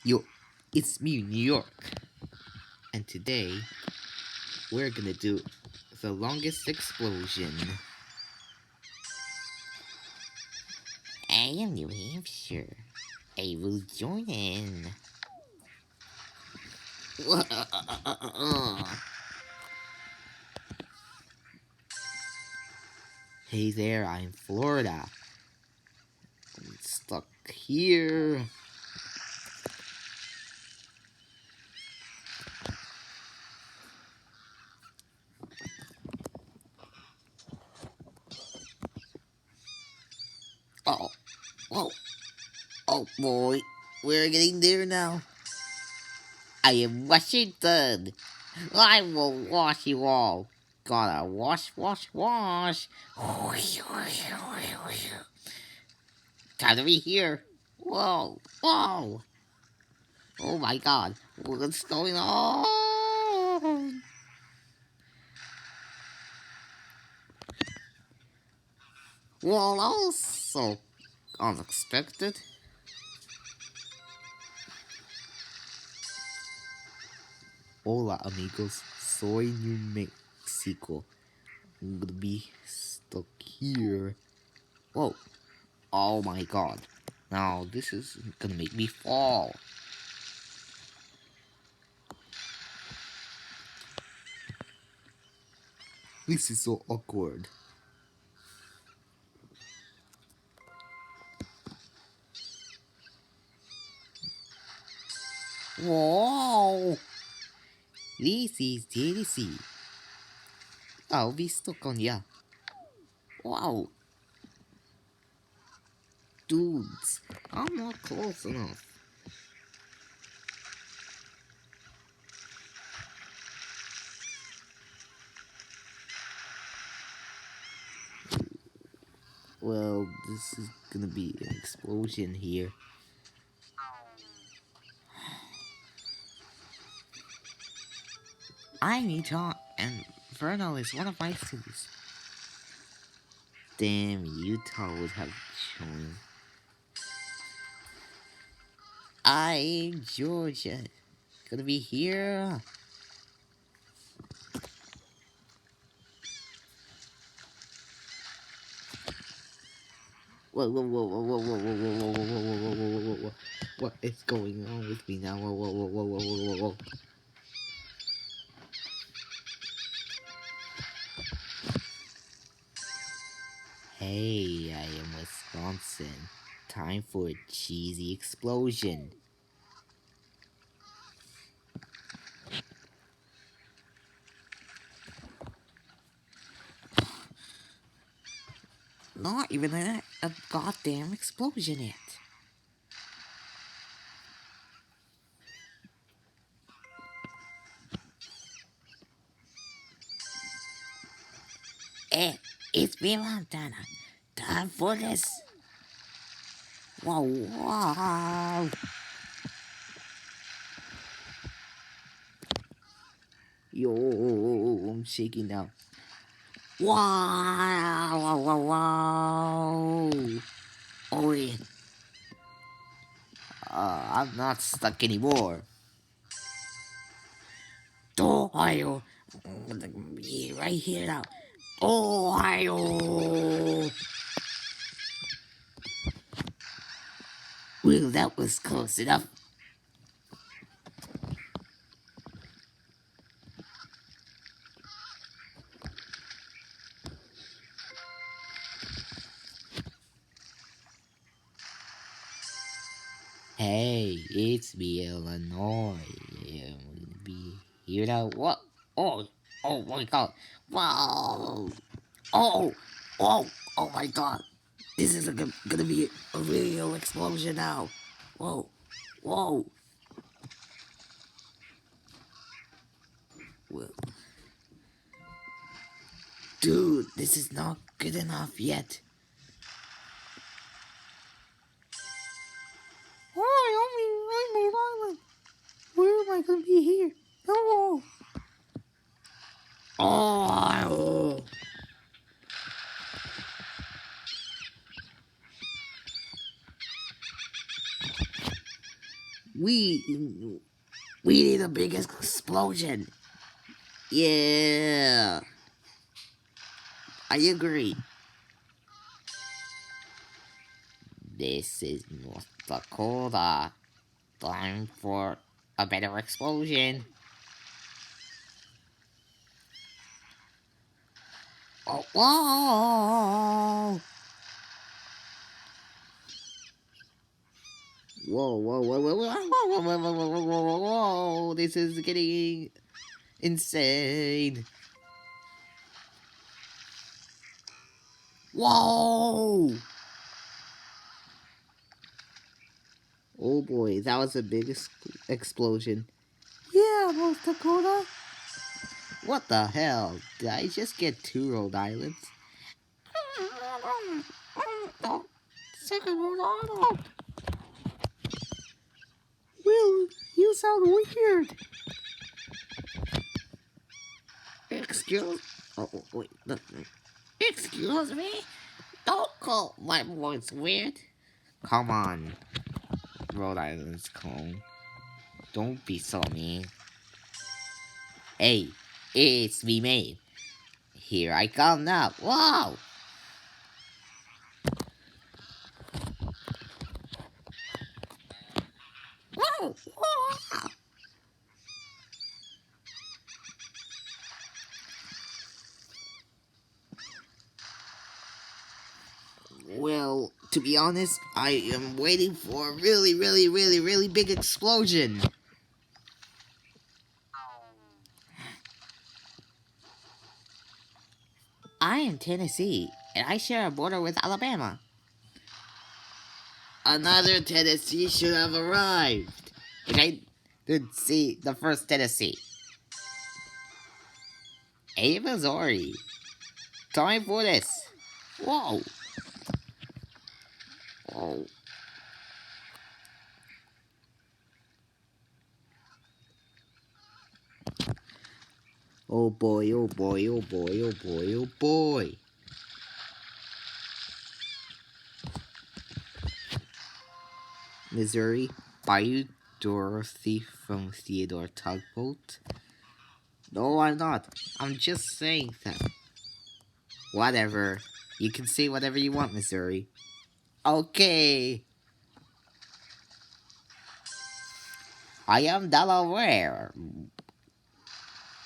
Yo, it's me, New York, and today we're gonna do the longest explosion. I am New Hampshire. I will join in. Hey there, I'm Florida. I'm stuck here. Oh, oh, oh boy, we're getting there now. I am Washington. I will wash you all. Gotta wash, wash, wash. Time to be here. Whoa, whoa. Oh my god. What's going on? Well, also unexpected. Hola, amigos. Soy New Mexico. I'm gonna be stuck here. Whoa. Oh my god. Now, this is gonna make me fall. This is so awkward. Whoa! This is DLC. I'll be stuck on ya. Wow, dudes, I'm not close enough. Well, this is gonna be an explosion here. I'm Utah, and Vernal is one of my students. Damn, Utah would have shown. I'm Georgia. Gonna be here. Whoa, whoa, whoa, whoa, whoa, whoa, whoa, whoa, whoa, whoa, whoa, whoa, whoa, whoa, whoa. What is going on with me now? Whoa, whoa, whoa, whoa, whoa, whoa, whoa, whoa. Hey, I am Wisconsin. Time for a cheesy explosion. Not even a goddamn explosion yet. Hey, it's me, Montana. Time for this. Wow, wow. Yo, I'm shaking now. Wow, wow, wow, wow. Oh, yeah. I'm not stuck anymore. Ohio. Right here now. Ohio. Well, that was close enough. Hey, it's me, Illinois. I'm gonna be here now. What? Oh, oh my god. Wow. Oh, oh, oh my god. This is gonna be a real explosion now. Whoa, whoa. Well, dude, this is not good enough yet. Why, I'm Rhode Island. Where am I gonna be here? Hello. Oh, We we need a big explosion. Yeah, I agree. This is North Dakota. Time for a better explosion. Oh, whoa! Whoa, whoa, whoa, whoa, whoa, whoa, whoa, whoa, whoa, whoa, whoa, whoa, whoa, this is getting insane. Whoa! Oh boy, that was a big explosion. Yeah, North Dakota. What the hell? Did I just get two Rhode Islands? Second Rhode Island. Will, you sound weird. Excuse. Oh wait. Excuse me. Don't call my voice weird. Come on, Rhode Island's clone. Don't be so mean. Hey, it's me, mate. Here I come now. Wow! Wow! Wow! Well, to be honest, I am waiting for a really, really, really, really big explosion. I am Tennessee, and I share a border with Alabama. Another Tennessee should have arrived. But I did see the first Tennessee. Hey, Missouri. Time for this. Whoa. Oh. Oh boy, oh boy, oh boy, oh boy, oh boy. Missouri, are you Dorothy from Theodore Tugboat? No, I'm not. I'm just saying that. Whatever. You can say whatever you want, Missouri. Okay. I am Delaware.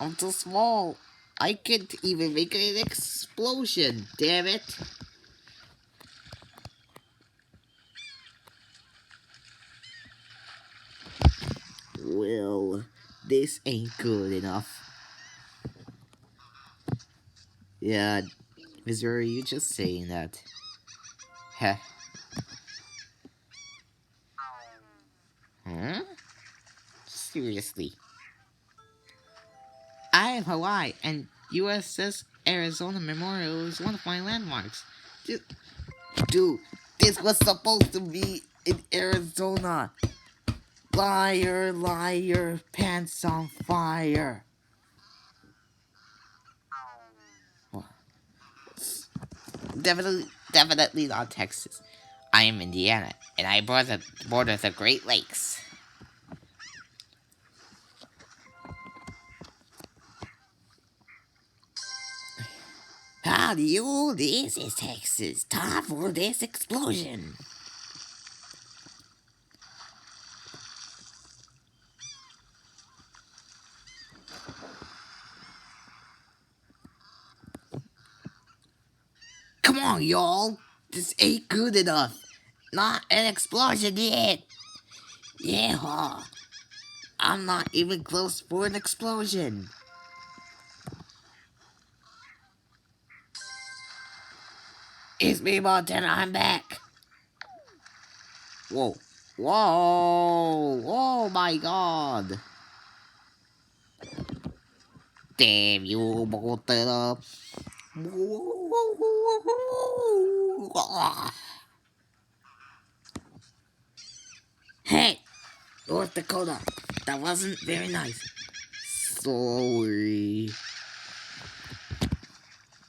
I'm too small. I can't even make an explosion, damn it. Well, this ain't good enough. Yeah, Missouri, you just saying that. Heh. Huh? Seriously. I am Hawaii, and USS Arizona Memorial is one of my landmarks. Dude, this was supposed to be in Arizona. Liar, liar, pants on fire. Definitely not Texas. I am Indiana, and I border the Great Lakes. Howdy, you, this is Texas. Time for this explosion. Come on, y'all. This ain't good enough. Not an explosion yet. Yeah, I'm not even close for an explosion. It's me, Montana. I'm back. Whoa. Whoa. Oh my god. Damn you, Montana. Hey, North Dakota. That wasn't very nice. Sorry.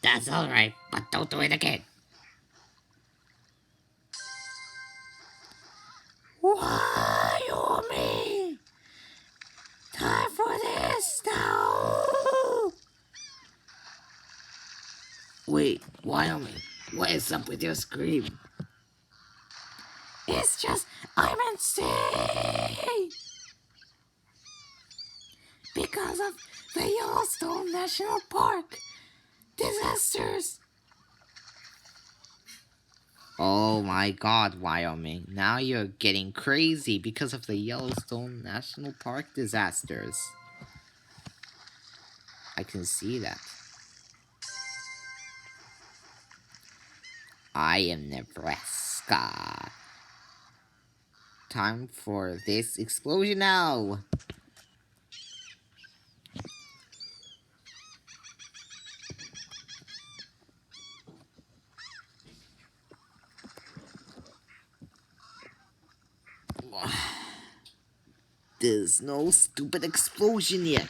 That's alright, but don't do it again. Why you mean? Wyoming, what is up with your scream? It's just, I'm insane! Because of the Yellowstone National Park disasters. Oh my god, Wyoming. Now you're getting crazy because of the Yellowstone National Park disasters. I can see that. I am Nebraska. Time for this explosion now. There's no stupid explosion yet.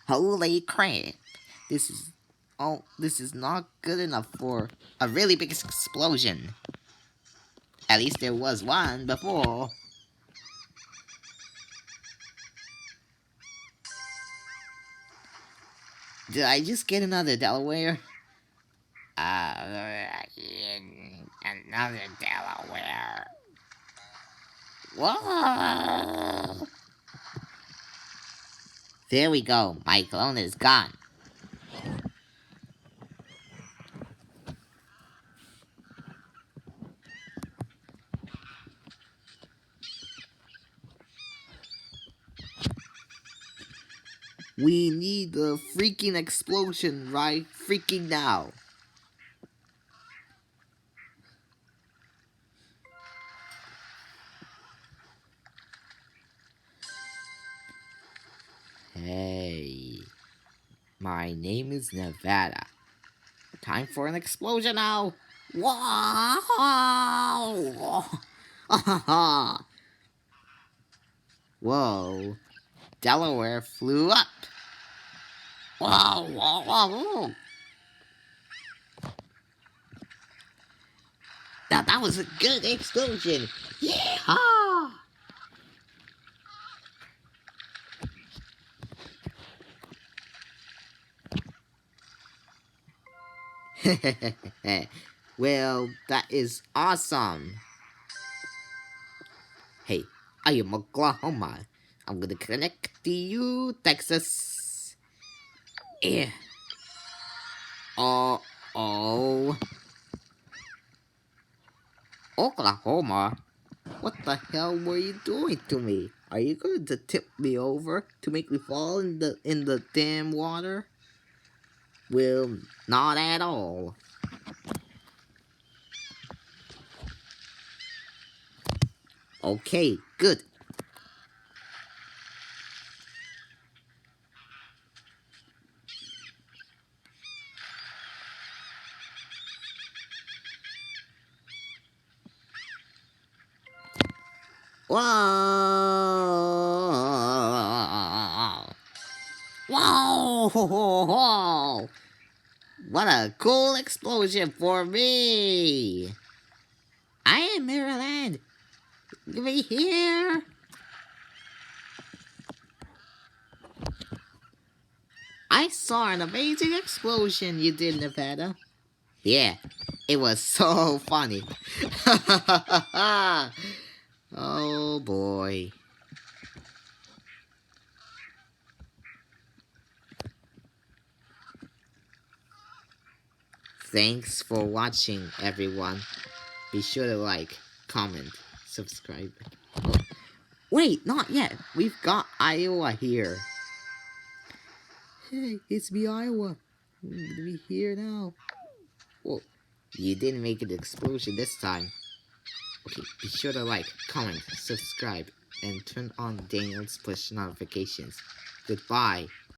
Holy crap. This is not good enough for a really big explosion. At least there was one before. Did I just get another Delaware? Another Delaware. Whoa! There we go. My clone is gone. We need the freaking explosion right freaking now. Hey, my name is Nevada. Time for an explosion now. Wow! Whoa, Delaware flew up. Whoa, whoa, whoa, whoa. That was a good explosion. Yeah! Well, that is awesome. Hey, I am Oklahoma. I'm gonna connect to you, Texas. Yeah. Oh. Oklahoma? What the hell were you doing to me? Are you going to tip me over to make me fall in the damn water? Well, not at all. Okay, good. Whoa! Whoa! What a cool explosion for me! I am Maryland. Give me here. I saw an amazing explosion you did, Nevada. Yeah, it was so funny. Oh boy. Thanks for watching, everyone. Be sure to like, comment, subscribe. Oh, wait, not yet. We've got Iowa here. Hey, it's me, Iowa. I'm gonna be here now. Whoa, you didn't make an explosion this time. Okay, be sure to like, comment, subscribe, and turn on Daniel's push notifications. Goodbye.